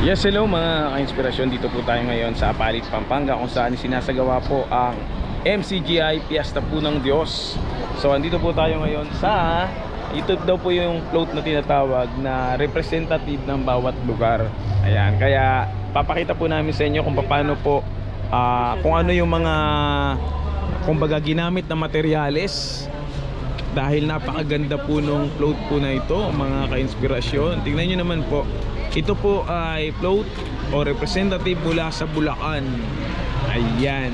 Yes, hello mga ka-inspirasyon. Dito po tayo ngayon sa Apalit, Pampanga, kung saan sinasagawa po ang MCGI Fiesta po ng Diyos. So andito po tayo ngayon sa ito daw po yung float na tinatawag na representative ng bawat lugar. Ayan, kaya papakita po namin sa inyo kung paano po kung ano yung mga kumbaga ginamit na materyales. Dahil napakaganda po nung float po na ito, mga ka-inspirasyon. Tingnan nyo naman po. Ito po ay float o representative mula sa Bulacan. Ayan.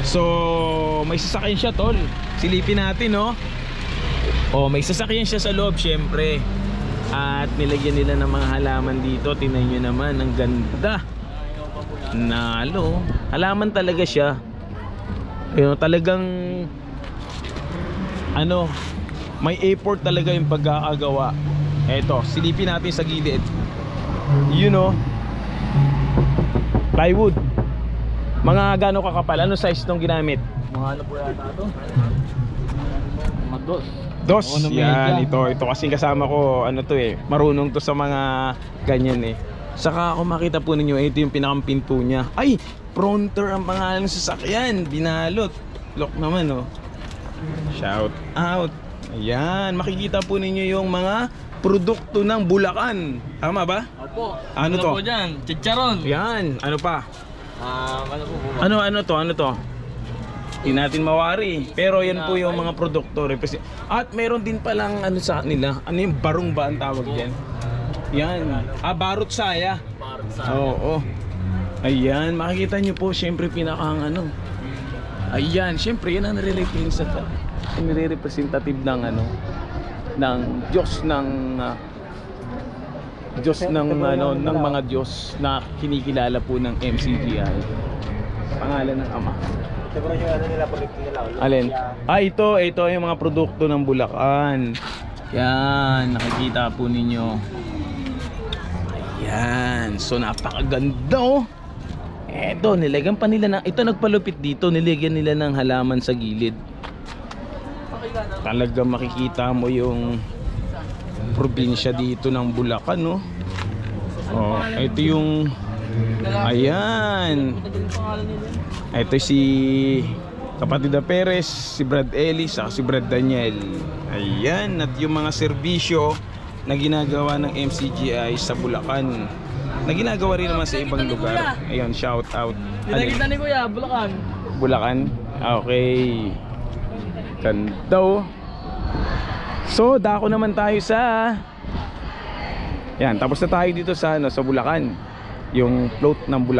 So may sasakyan siya, tol. Silipin natin, no? O may sasakyan siya sa loob, syempre. At nilagyan nila ng mga halaman dito. Tingnan nyo naman, ang ganda. Nalo. Halaman talaga siya. Ayun, talagang may effort talaga yung pagkakagawa. Eto, silipin natin sa gilid. You know, plywood. Mga gano'ng kakapal? Ano size itong ginamit? Mga ano po yata ito? Mga dos. Dos, yan, ito kasi kasama ko, marunong to sa mga ganyan eh. Saka kung makita po ninyo, ito yung pinakang pinto niya. Ay, Fronter ang pangalan ng sasakyan. Binalot. Look naman, oh. Shout out. Ayan, makikita po ninyo yung mga produkto ng Bulacan. Tama ba? Opo. Ano to? Po dyan? Chicharon. Yan, ano pa? Ano po po? Ano to? Hindi natin mawari. Pero yan po yung mga produkto. At meron din palang sa kanila. Ano yung barong ba ang tawag dyan? Yan. Barot saya. Barot sa. Oo. Ayan, makikita nyo po syempre pinakang ayan, syempre yan ang nire-representative ng ng Diyos ng ng mga Diyos na kinikilala po ng MCGI. Pangalan ng Ama. Alin? Ito yung mga produkto ng Bulacan. Yan, nakikita po ninyo. Ayan, so napakaganda, oh. Eto, nilagyan pa nila ito nagpalupit dito, nilagyan nila ng halaman sa gilid. Talaga makikita mo yung probinsya dito ng Bulacan, no? Oh, ito yung ayan. Ito si Kapatida Perez, si Brad Ellis, si Brad Daniel. Ayan, at yung mga serbisyo na ginagawa ng MCGI sa Bulacan, na ginagawa rin naman sa ibang lugar. Ayun, shout out. Pinakita ni Kuya, Bulacan. Bulacan? Okay. Ganda. So, dako naman tayo sa yan, tapos na tayo dito sa sa Bulacan. Yung float ng Bulacan.